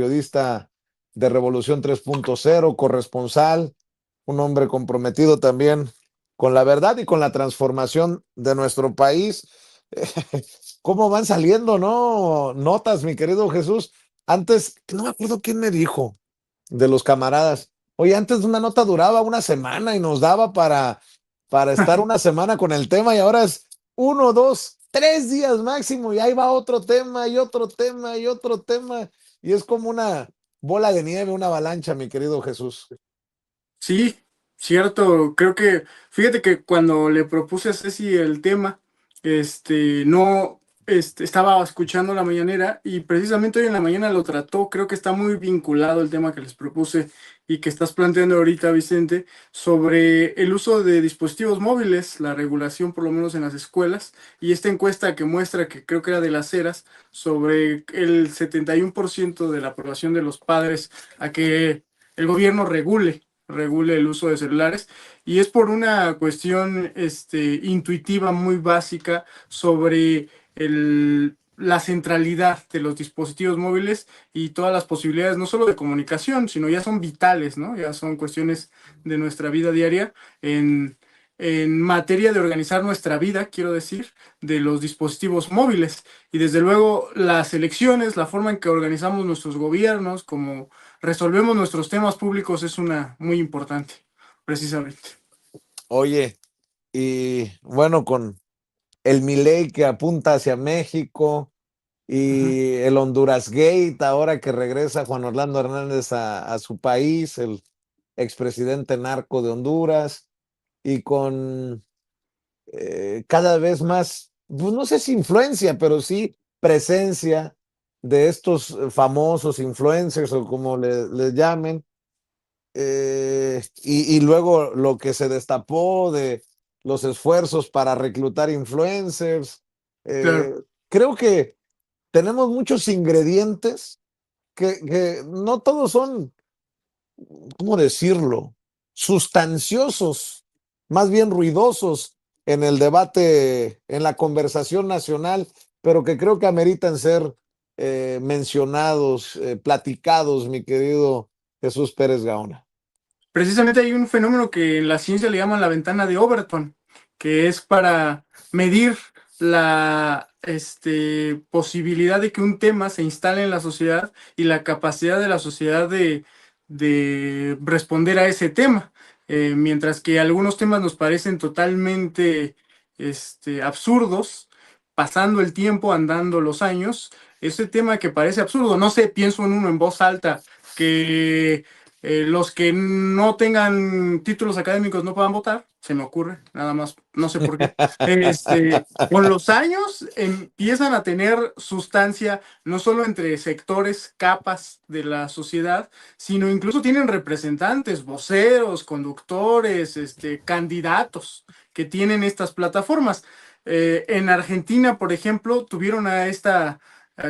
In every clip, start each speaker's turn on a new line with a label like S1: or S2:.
S1: periodista de Revolución 3.0, corresponsal, un hombre comprometido también con la verdad y con la transformación de nuestro país. ¿Cómo van saliendo, no? Notas, mi querido Jesús. Antes, no me acuerdo quién me dijo de los camaradas. Oye, antes una nota duraba una semana y nos daba para estar una semana con el tema y ahora es 1, 2, 3 días máximo y ahí va otro tema y otro tema y otro tema y es como una bola de nieve, una avalancha, mi querido Jesús.
S2: Sí, cierto. Creo que, fíjate que cuando le propuse a Ceci el tema, no, estaba escuchando la mañanera y precisamente hoy en la mañana lo trató. Creo que está muy vinculado el tema que les propuse y que estás planteando ahorita, Vicente, sobre el uso de dispositivos móviles, la regulación por lo menos en las escuelas, y esta encuesta que muestra, que creo que era de las Heras, sobre el 71% de la aprobación de los padres a que el gobierno regule el uso de celulares, y es por una cuestión intuitiva muy básica sobre la centralidad de los dispositivos móviles y todas las posibilidades, no solo de comunicación, sino ya son vitales, ¿no? Ya son cuestiones de nuestra vida diaria en materia de organizar nuestra vida, quiero decir, de los dispositivos móviles. Y desde luego las elecciones, la forma en que organizamos nuestros gobiernos, como resolvemos nuestros temas públicos es una muy importante, precisamente.
S1: Oye, y bueno, con el Milei que apunta hacia México
S2: Ujú.
S1: y el Honduras Gate, ahora que regresa Juan Orlando Hernández a su país, el expresidente narco de Honduras, y con cada vez más, pues no sé si influencia, pero sí presencia de estos famosos influencers o como le llamen, y luego lo que se destapó de los esfuerzos para reclutar influencers.
S2: Claro.
S1: eh, Creo que tenemos muchos ingredientes que no todos son, ¿cómo decirlo? Sustanciosos, más bien ruidosos en el debate, en la conversación nacional, pero que creo que ameritan ser mencionados, platicados, mi querido Jesús Pérez Gaona.
S2: Precisamente hay un fenómeno que en la ciencia le llaman la ventana de Overton, que es para medir la posibilidad de que un tema se instale en la sociedad y la capacidad de la sociedad de responder a ese tema. Mientras que algunos temas nos parecen totalmente absurdos, pasando el tiempo, andando los años, ese tema que parece absurdo, no sé, pienso en uno en voz alta, que los que no tengan títulos académicos no puedan votar, se me ocurre, nada más, no sé por qué. Con los años empiezan a tener sustancia no solo entre sectores, capas de la sociedad, sino incluso tienen representantes, voceros, conductores, candidatos que tienen estas plataformas. En Argentina, por ejemplo, tuvieron a esta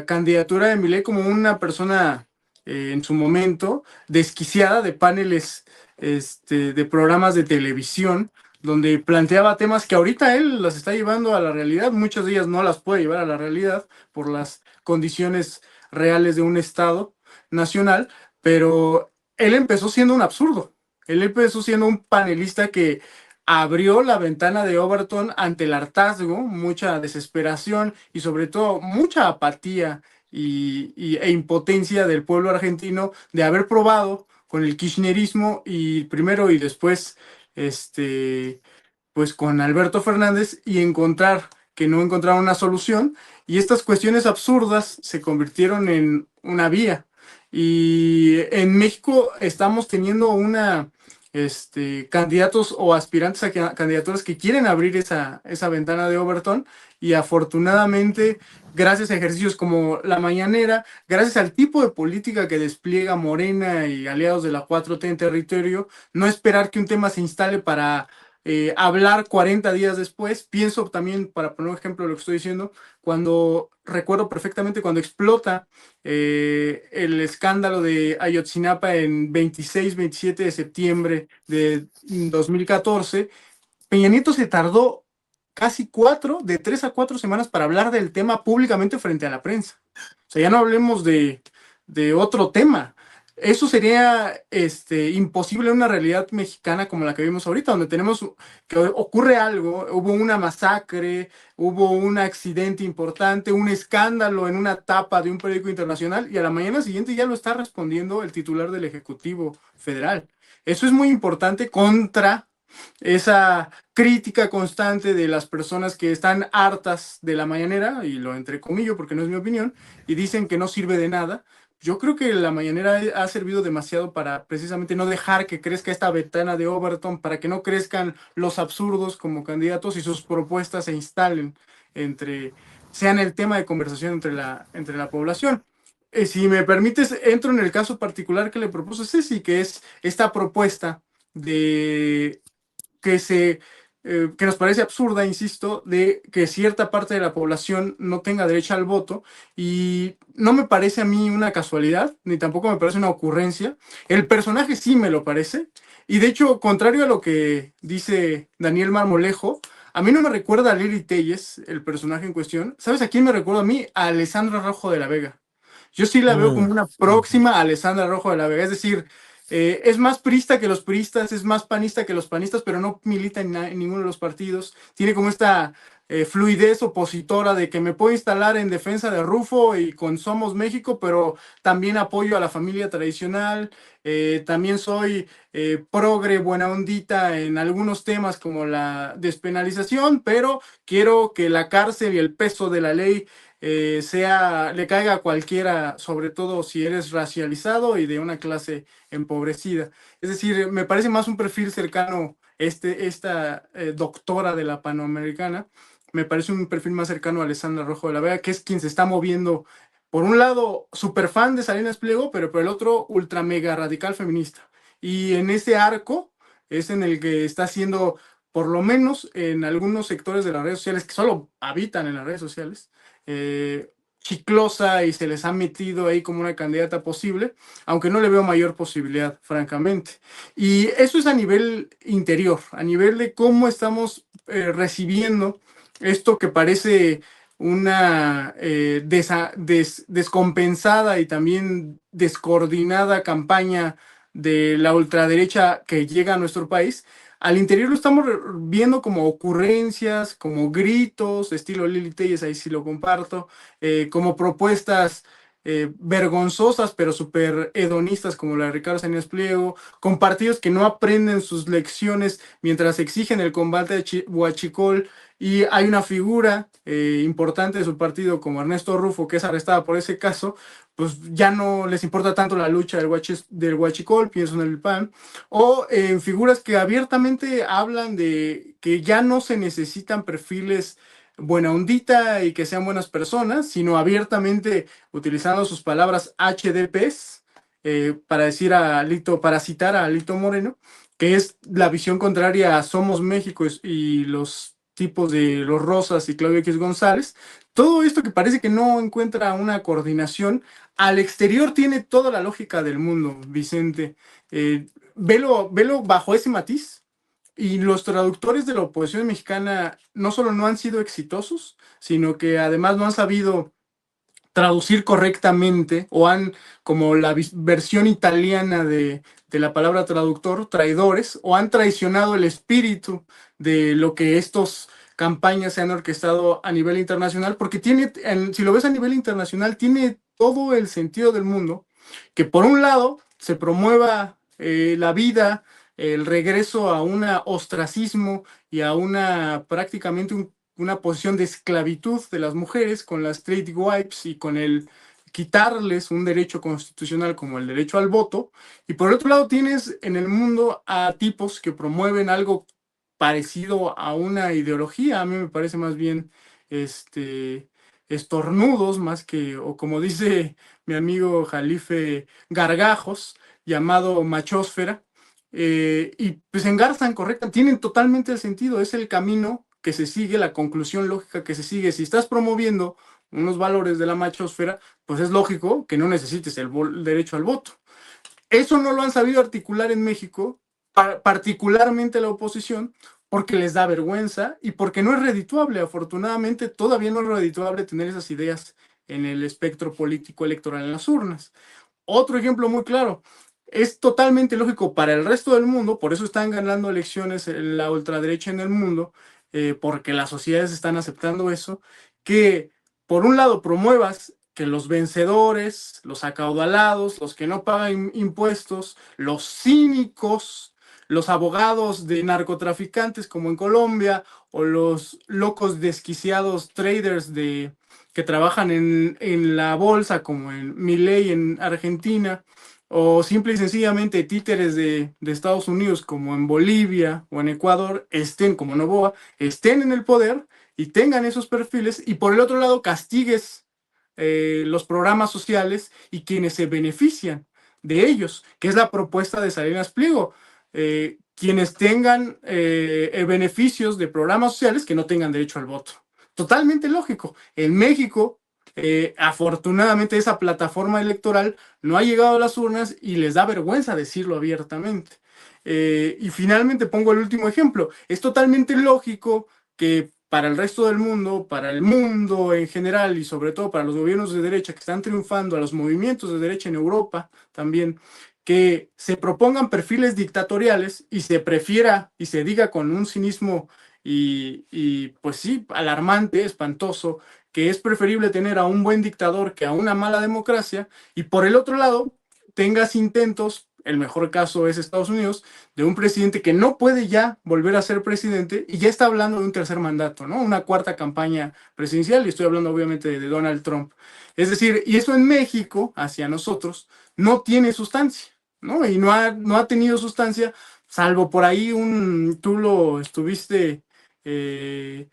S2: candidatura de Milei como una persona en su momento desquiciada de paneles de programas de televisión, donde planteaba temas que ahorita él las está llevando a la realidad. Muchas de ellas no las puede llevar a la realidad por las condiciones reales de un Estado nacional, pero él empezó siendo un absurdo. Él empezó siendo un panelista que abrió la ventana de Overton ante el hartazgo, mucha desesperación y sobre todo mucha apatía e impotencia del pueblo argentino de haber probado con el kirchnerismo y primero y después pues con Alberto Fernández y encontrar que no encontraron una solución, y estas cuestiones absurdas se convirtieron en una vía. Y en México estamos teniendo candidatos o aspirantes a candidaturas que quieren abrir esa ventana de Overton, y afortunadamente, gracias a ejercicios como la mañanera, gracias al tipo de política que despliega Morena y aliados de la 4T en territorio, no esperar que un tema se instale para hablar 40 días después. Pienso también, para poner un ejemplo de lo que estoy diciendo, cuando recuerdo perfectamente cuando explota el escándalo de Ayotzinapa en 26-27 de septiembre de 2014, Peña Nieto se tardó casi de 3 a 4 semanas para hablar del tema públicamente frente a la prensa. O sea, ya no hablemos de otro tema. Eso sería imposible en una realidad mexicana como la que vimos ahorita, donde tenemos que ocurre algo, hubo una masacre, hubo un accidente importante, un escándalo en una tapa de un periódico internacional y a la mañana siguiente ya lo está respondiendo el titular del Ejecutivo Federal. Eso es muy importante contra esa crítica constante de las personas que están hartas de la mañanera, y lo entrecomillo porque no es mi opinión, y dicen que no sirve de nada. Yo creo que la mañanera ha servido demasiado para precisamente no dejar que crezca esta ventana de Overton, para que no crezcan los absurdos como candidatos y sus propuestas se instalen sean el tema de conversación entre la población. Si me permites, entro en el caso particular que le propuso Ceci, que es esta propuesta de que nos parece absurda, insisto, de que cierta parte de la población no tenga derecho al voto, y no me parece a mí una casualidad, ni tampoco me parece una ocurrencia. El personaje sí me lo parece, y de hecho, contrario a lo que dice Daniel Marmolejo, a mí no me recuerda a Lili Telles, el personaje en cuestión. ¿Sabes a quién me recuerda a mí? A Alessandra Rojo de la Vega. Yo sí la veo como una próxima Alessandra Rojo de la Vega, es decir, es más priista que los priistas, es más panista que los panistas, pero no milita en ninguno de los partidos. Tiene como esta fluidez opositora de que me puedo instalar en defensa de Rufo y con Somos México, pero también apoyo a la familia tradicional. También soy progre, buena ondita en algunos temas como la despenalización, pero quiero que la cárcel y el peso de la ley le caiga a cualquiera, sobre todo si eres racializado y de una clase empobrecida. Es decir, me parece más un perfil cercano, esta doctora de la Panamericana, me parece un perfil más cercano a Alessandra Rojo de la Vega, que es quien se está moviendo, por un lado, súper fan de Salinas Pliego, pero por el otro, ultra mega radical feminista. Y en ese arco es en el que está haciendo, por lo menos en algunos sectores de las redes sociales, que solo habitan en las redes sociales, chiclosa, y se les ha metido ahí como una candidata posible, aunque no le veo mayor posibilidad, francamente. Y eso es a nivel interior, a nivel de cómo estamos recibiendo esto que parece una descompensada y también descoordinada campaña de la ultraderecha que llega a nuestro país. Al interior lo estamos viendo como ocurrencias, como gritos, estilo Lili Telles, ahí sí lo comparto, como propuestas vergonzosas pero súper hedonistas como la de Ricardo Salinas Pliego, con partidos que no aprenden sus lecciones mientras exigen el combate de Huachicol, y hay una figura importante de su partido como Ernesto Rufo, que es arrestada por ese caso, pues ya no les importa tanto la lucha del Huachicol, pienso en el PAN, o en figuras que abiertamente hablan de que ya no se necesitan perfiles buena ondita y que sean buenas personas, sino abiertamente utilizando sus palabras HDPs para decir a Lito, para citar a Lito Moreno, que es la visión contraria a Somos México y los tipos de Los Rosas y Claudio X González. Todo esto que parece que no encuentra una coordinación, al exterior tiene toda la lógica del mundo, Vicente. Velo bajo ese matiz, y los traductores de la oposición mexicana no solo no han sido exitosos, sino que además no han sabido traducir correctamente, o han, como la versión italiana de la palabra traductor, traidores, o han traicionado el espíritu de lo que estos campañas se han orquestado a nivel internacional, porque si lo ves a nivel internacional, tiene todo el sentido del mundo que por un lado se promueva la vida, el regreso a un ostracismo y a una posición de esclavitud de las mujeres con las straight wipes y con el quitarles un derecho constitucional como el derecho al voto. Y por otro lado tienes en el mundo a tipos que promueven algo parecido a una ideología. A mí me parece más bien estornudos, más que, o como dice mi amigo Jalife, gargajos, llamado machósfera, y pues engarzan correcta, tienen totalmente el sentido, es el camino que se sigue, la conclusión lógica que se sigue. Si estás promoviendo unos valores de la machosfera, pues es lógico que no necesites el derecho al voto. Eso no lo han sabido articular en México, particularmente la oposición, porque les da vergüenza y porque no es redituable. Afortunadamente, todavía no es redituable tener esas ideas en el espectro político electoral en las urnas. otro ejemplo muy claro. Es totalmente lógico para el resto del mundo, por eso están ganando elecciones en la ultraderecha en el mundo, porque las sociedades están aceptando eso, que por un lado promuevas que los vencedores, los acaudalados, los que no pagan impuestos, los cínicos, los abogados de narcotraficantes como en Colombia, o los locos desquiciados traders que trabajan en la bolsa como en Milei en Argentina, o simple y sencillamente títeres de Estados Unidos como en Bolivia o en Ecuador, estén como Noboa, estén en el poder y tengan esos perfiles, y por el otro lado castigues los programas sociales y quienes se benefician de ellos, que es la propuesta de Salinas Pliego. Quienes tengan beneficios de programas sociales que no tengan derecho al voto. Totalmente lógico. En México, afortunadamente, esa plataforma electoral no ha llegado a las urnas y les da vergüenza decirlo abiertamente. Y finalmente pongo el último ejemplo. Es totalmente lógico que para el resto del mundo, para el mundo en general y sobre todo para los gobiernos de derecha que están triunfando, a los movimientos de derecha en Europa también, que se propongan perfiles dictatoriales y se prefiera y se diga con un cinismo pues sí, alarmante, espantoso, que es preferible tener a un buen dictador que a una mala democracia, y por el otro lado tengas intentos, el mejor caso es Estados Unidos, de un presidente que no puede ya volver a ser presidente y ya está hablando de un tercer mandato, ¿no? Una cuarta campaña presidencial, y estoy hablando obviamente de Donald Trump. Es decir, y eso en México, hacia nosotros, no tiene sustancia, ¿no? Y no ha tenido sustancia, salvo por ahí tú lo estuviste eh,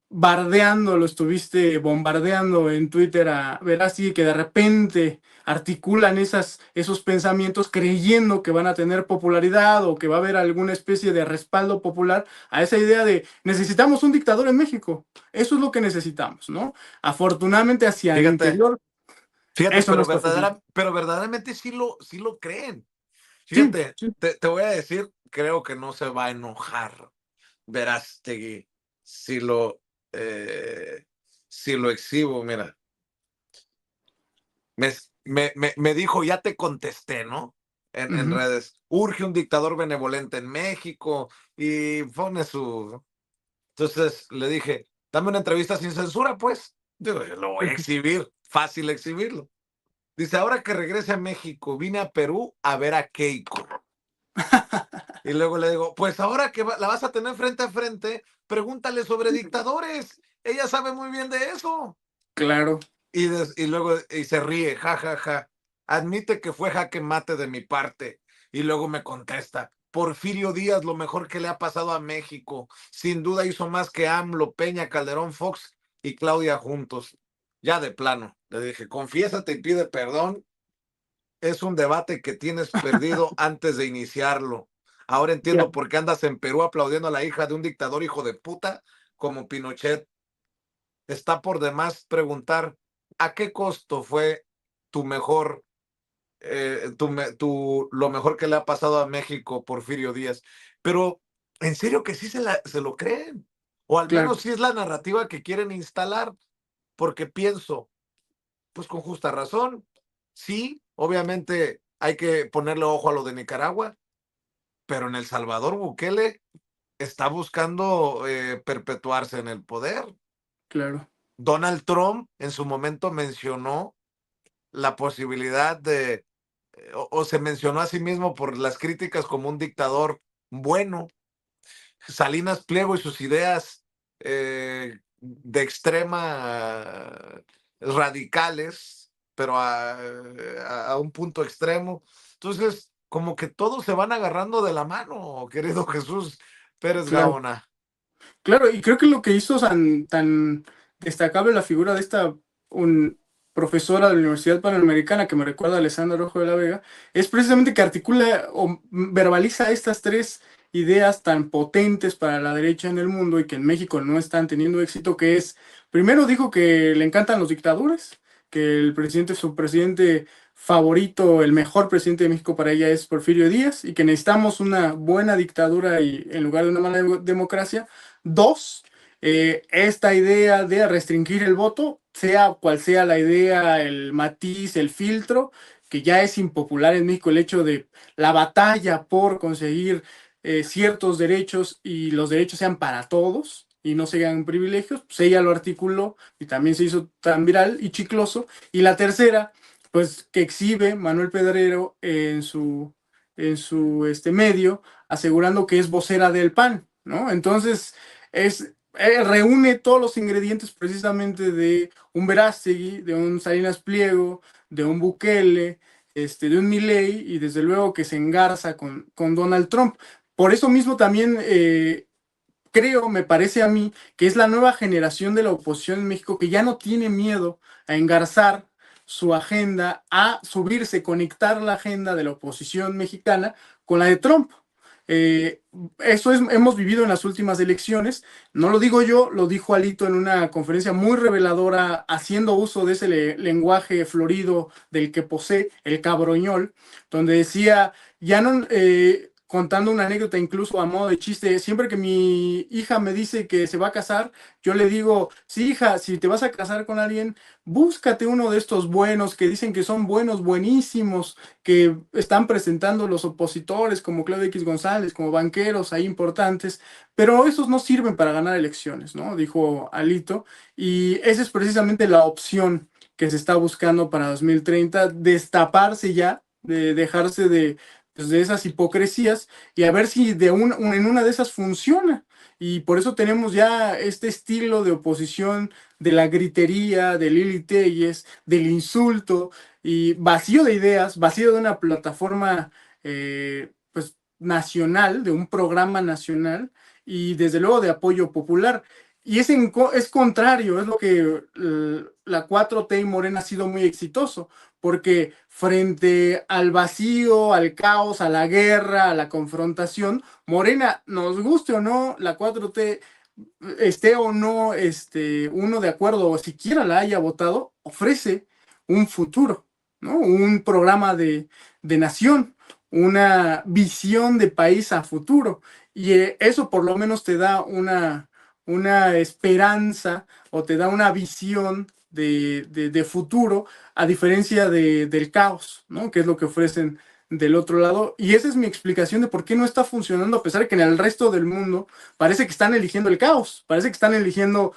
S2: bardeando, lo estuviste bombardeando en Twitter a ver así que de repente articulan esos pensamientos creyendo que van a tener popularidad o que va a haber alguna especie de respaldo popular a esa idea de necesitamos un dictador en México. Eso es lo que necesitamos, ¿no? Afortunadamente hacia el
S1: Fíjate,
S2: interior,
S1: fíjate,
S2: eso no está ocurriendo.
S1: pero verdaderamente sí lo creen.
S2: Sí,
S1: Fíjate,
S2: sí,
S1: te voy a decir, creo que no se va a enojar Verástegui si lo, eh, si lo exhibo. Mira, me dijo, ya te contesté, ¿no? En
S2: ujú,
S1: redes, urge un dictador benevolente en México y pone su... Entonces le dije, dame una entrevista sin censura, pues. Digo, lo voy a exhibir, fácil exhibirlo. Dice, ahora que regrese a México, vine a Perú a ver a Keiko. Y luego le digo, pues ahora que la vas a tener frente a frente, pregúntale sobre dictadores. Ella sabe muy bien de eso.
S2: claro,
S1: Y luego se ríe, ja, ja, ja. Admite que fue jaque mate de mi parte. Y luego me contesta, Porfirio Díaz, lo mejor que le ha pasado a México. Sin duda hizo más que AMLO, Peña, Calderón, Fox y Claudia juntos. Ya de plano, le dije, confiésate y pide perdón. Es un debate que tienes perdido antes de iniciarlo. Ahora
S2: ya,
S1: entiendo por qué andas en Perú aplaudiendo a la hija de un dictador hijo de puta como Pinochet. Está por demás preguntar a qué costo fue tu mejor, lo mejor que le ha pasado a México, Porfirio Díaz. Pero en serio que sí se lo creen. O al
S2: claro,
S1: menos sí es la narrativa que quieren instalar, porque pienso, pues con justa razón, sí, obviamente hay que ponerle ojo a lo de Nicaragua, pero en El Salvador Bukele está buscando perpetuarse en el poder.
S2: claro,
S1: Donald Trump en su momento mencionó la posibilidad o se mencionó a sí mismo por las críticas como un dictador bueno. Salinas Pliego y sus ideas de extrema radicales, pero a un punto extremo. Entonces, como que todos se van agarrando de la mano, querido Jesús Pérez
S2: claro.
S1: Gaona.
S2: Claro, y creo que lo que hizo tan destacable la figura de esta profesora de la Universidad Panamericana, que me recuerda a Alessandra Rojo de la Vega, es precisamente que articula o verbaliza estas tres ideas tan potentes para la derecha en el mundo y que en México no están teniendo éxito, que es, primero dijo que le encantan los dictadores, que el presidente, su presidente favorito, el mejor presidente de México para ella es Porfirio Díaz, y que necesitamos una buena dictadura y en lugar de una mala democracia. Dos, esta idea de restringir el voto, sea cual sea la idea, el matiz, el filtro, que ya es impopular en México el hecho de la batalla por conseguir ciertos derechos y los derechos sean para todos y no sean privilegios, pues ella lo articuló y también se hizo tan viral y chicloso. Y la tercera, pues que exhibe Manuel Pedrero en su medio, asegurando que es vocera del PAN, ¿no? Entonces, reúne todos los ingredientes precisamente de un Verástegui, de un Salinas Pliego, de un Bukele, de un Milei, y desde luego que se engarza con Donald Trump. Por eso mismo también creo, me parece a mí, que es la nueva generación de la oposición en México que ya no tiene miedo a engarzar su agenda, a subirse, conectar la agenda de la oposición mexicana con la de Trump. Eh, Eso hemos vivido en las últimas elecciones. No lo digo yo, lo dijo Alito en una conferencia muy reveladora, haciendo uso de ese lenguaje florido del que posee el cabroñol, donde decía, ya no, contando una anécdota incluso a modo de chiste, siempre que mi hija me dice que se va a casar, yo le digo, sí, hija, si te vas a casar con alguien, búscate uno de estos buenos que dicen que son buenos, buenísimos, que están presentando los opositores como Claudio X González, como banqueros ahí importantes, pero esos no sirven para ganar elecciones, ¿no? Dijo Alito, y esa es precisamente la opción que se está buscando para 2030, destaparse ya, de dejarse de esas hipocresías y a ver si en una de esas funciona. Y por eso tenemos ya este estilo de oposición de la gritería, de Lili Telles, del insulto y vacío de ideas, vacío de una plataforma pues nacional, de un programa nacional y desde luego de apoyo popular. Y es contrario, es lo que la 4T y Morena ha sido muy exitoso, porque frente al vacío, al caos, a la guerra, a la confrontación, Morena, nos guste o no, la 4T esté o no uno de acuerdo o siquiera la haya votado, ofrece un futuro, ¿no? Un programa de nación, una visión de país a futuro. Y eso por lo menos te da una esperanza o te da una visión de futuro, a diferencia del caos, ¿no? Que es lo que ofrecen del otro lado. Y esa es mi explicación de por qué no está funcionando, a pesar de que en el resto del mundo parece que están eligiendo el caos, parece que están eligiendo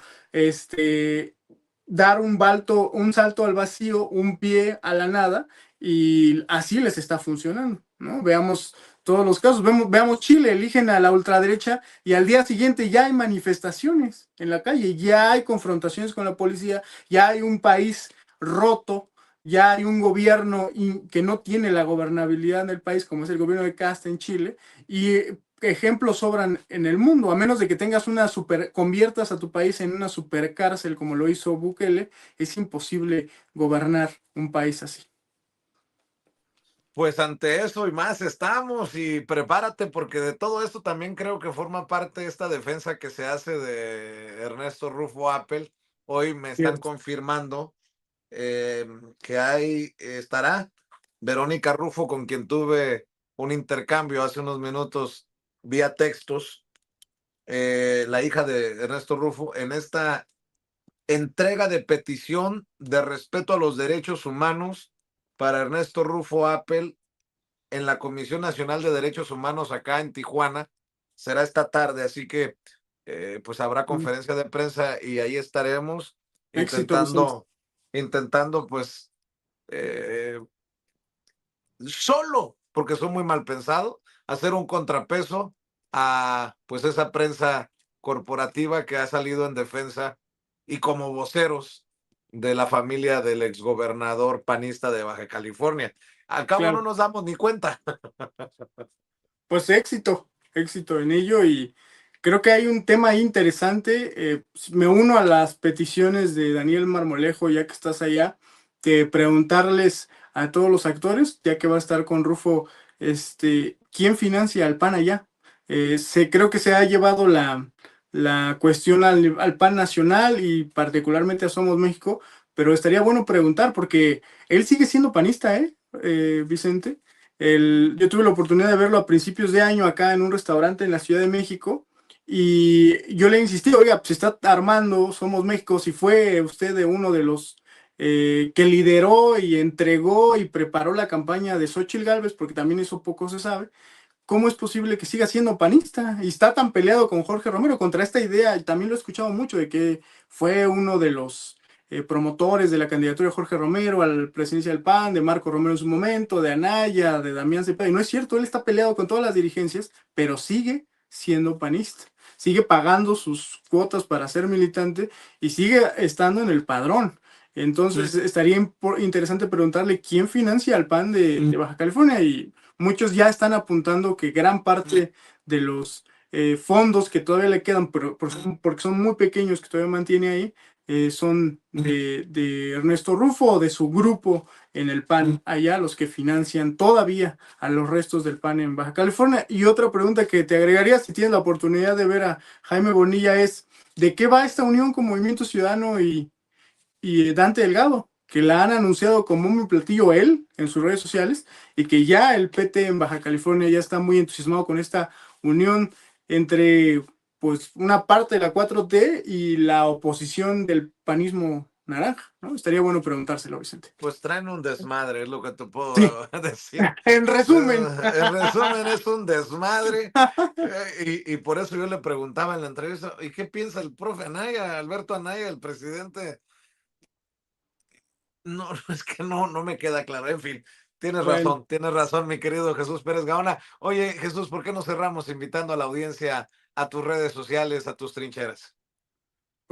S2: dar un salto al vacío, un pie a la nada, y así les está funcionando, ¿no? Veamos todos los casos, veamos Chile, eligen a la ultraderecha y al día siguiente ya hay manifestaciones en la calle, ya hay confrontaciones con la policía, ya hay un país roto, ya hay un gobierno que no tiene la gobernabilidad en el país, como es el gobierno de Cast en Chile, y ejemplos sobran en el mundo, a menos de que tengas conviertas a tu país en una supercárcel como lo hizo Bukele, es imposible gobernar un país así.
S1: Pues ante eso y más estamos, y prepárate porque de todo esto también creo que forma parte esta defensa que se hace de Ernesto Rufo Apple. Hoy me están
S2: Cierto.
S1: confirmando que estará Verónica Rufo, con quien tuve un intercambio hace unos minutos vía textos, la hija de Ernesto Rufo, en esta entrega de petición de respeto a los derechos humanos para Ernesto Rufo Apple en la Comisión Nacional de Derechos Humanos acá en Tijuana. Será esta tarde, así que pues habrá conferencia de prensa y ahí estaremos
S2: Éxito, Vicente.
S1: intentando pues solo, porque soy muy mal pensado, hacer un contrapeso a pues esa prensa corporativa que ha salido en defensa y como voceros de la familia del exgobernador panista de Baja California. Al cabo no
S2: Claro.
S1: nos damos ni cuenta.
S2: Pues éxito en ello y creo que hay un tema ahí interesante. Me uno a las peticiones de Daniel Marmolejo, ya que estás allá, de preguntarles a todos los actores, ya que va a estar con Rufo, ¿quién financia al PAN allá? Creo que se ha llevado la cuestión al PAN nacional y particularmente a Somos México, pero estaría bueno preguntar porque él sigue siendo panista, Vicente. Yo tuve la oportunidad de verlo a principios de año acá en un restaurante en la Ciudad de México y yo le insistí, oiga, se está armando Somos México, si fue usted de uno de los que lideró y entregó y preparó la campaña de Xóchitl Gálvez, porque también eso poco se sabe. ¿Cómo es posible que siga siendo panista y está tan peleado con Jorge Romero contra esta idea? Y también lo he escuchado mucho de que fue uno de los promotores de la candidatura de Jorge Romero a la presidencia del PAN, de Marco Romero en su momento, de Anaya, de Damián Cepeda. Y no es cierto, él está peleado con todas las dirigencias, pero sigue siendo panista. Sigue pagando sus cuotas para ser militante y sigue estando en el padrón. Entonces estaría interesante preguntarle quién financia al PAN de Baja California, y muchos ya están apuntando que gran parte de los fondos que todavía le quedan, pero porque son muy pequeños, que todavía mantiene ahí, son de Ernesto Rufo o de su grupo en el PAN, allá los que financian todavía a los restos del PAN en Baja California. Y otra pregunta que te agregaría, si tienes la oportunidad de ver a Jaime Bonilla, es ¿de qué va esta unión con Movimiento Ciudadano y Dante Delgado, que la han anunciado como un platillo él en sus redes sociales, y que ya el PT en Baja California ya está muy entusiasmado con esta unión entre pues una parte de la 4T y la oposición del panismo naranja, ¿no? Estaría bueno preguntárselo, Vicente.
S1: Pues traen un desmadre, es lo que te
S2: Sí,
S1: puedo decir.
S2: en resumen.
S1: En resumen, es un desmadre. Y por eso yo le preguntaba en la entrevista, ¿y qué piensa el profe Anaya, Alberto Anaya, el presidente? No, es que no me queda claro. En fin,
S2: Bueno,
S1: tienes razón, mi querido Jesús Pérez Gaona. Oye, Jesús, ¿por qué no cerramos invitando a la audiencia a tus redes sociales, a tus trincheras?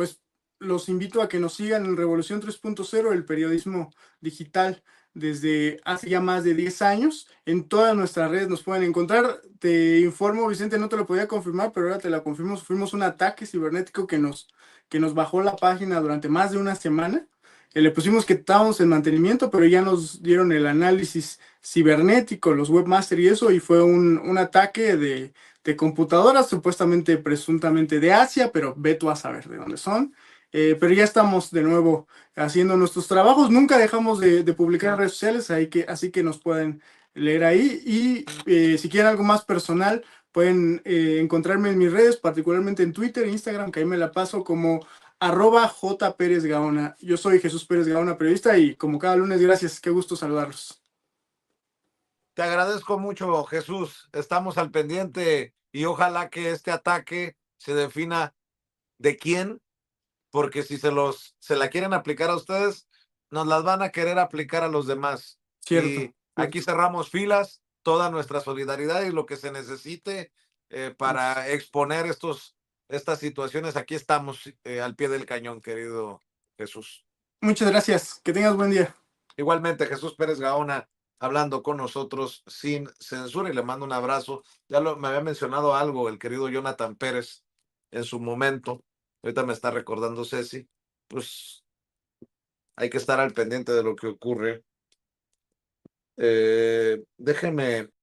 S2: pues los invito a que nos sigan en Revolución 3.0, el periodismo digital desde hace ya más de 10 años. En todas nuestras redes nos pueden encontrar. Te informo, Vicente, no te lo podía confirmar, pero ahora te la confirmo. Sufrimos un ataque cibernético que nos bajó la página durante más de una semana. Le pusimos que estábamos en mantenimiento, pero ya nos dieron el análisis cibernético, los webmaster y eso, y fue un ataque de computadoras, supuestamente, presuntamente de Asia, pero ve tú a saber de dónde son. Pero ya estamos de nuevo haciendo nuestros trabajos. Nunca dejamos de publicar en redes sociales, así que nos pueden leer ahí. Y si quieren algo más personal, pueden encontrarme en mis redes, particularmente en Twitter e Instagram, que ahí me la paso como @jperezgaona. Yo soy Jesús Pérez Gaona, periodista, y como cada lunes, gracias. Qué gusto saludarlos.
S1: Te agradezco mucho, Jesús. Estamos al pendiente y ojalá que este ataque se defina de quién, porque si se la quieren aplicar a ustedes, nos las van a querer aplicar a los demás.
S2: Cierto,
S1: Y aquí
S2: cierto.
S1: cerramos filas, toda nuestra solidaridad y lo que se necesite
S2: Pues,
S1: para exponer estas situaciones. Aquí estamos al pie del cañón, querido Jesús.
S2: muchas gracias. Que tengas buen día.
S1: Igualmente, Jesús Pérez Gaona, hablando con nosotros sin censura, y le mando un abrazo. Me había mencionado algo el querido Jonathan Pérez en su momento. Ahorita me está recordando Ceci. Pues hay que estar al pendiente de lo que ocurre. Déjeme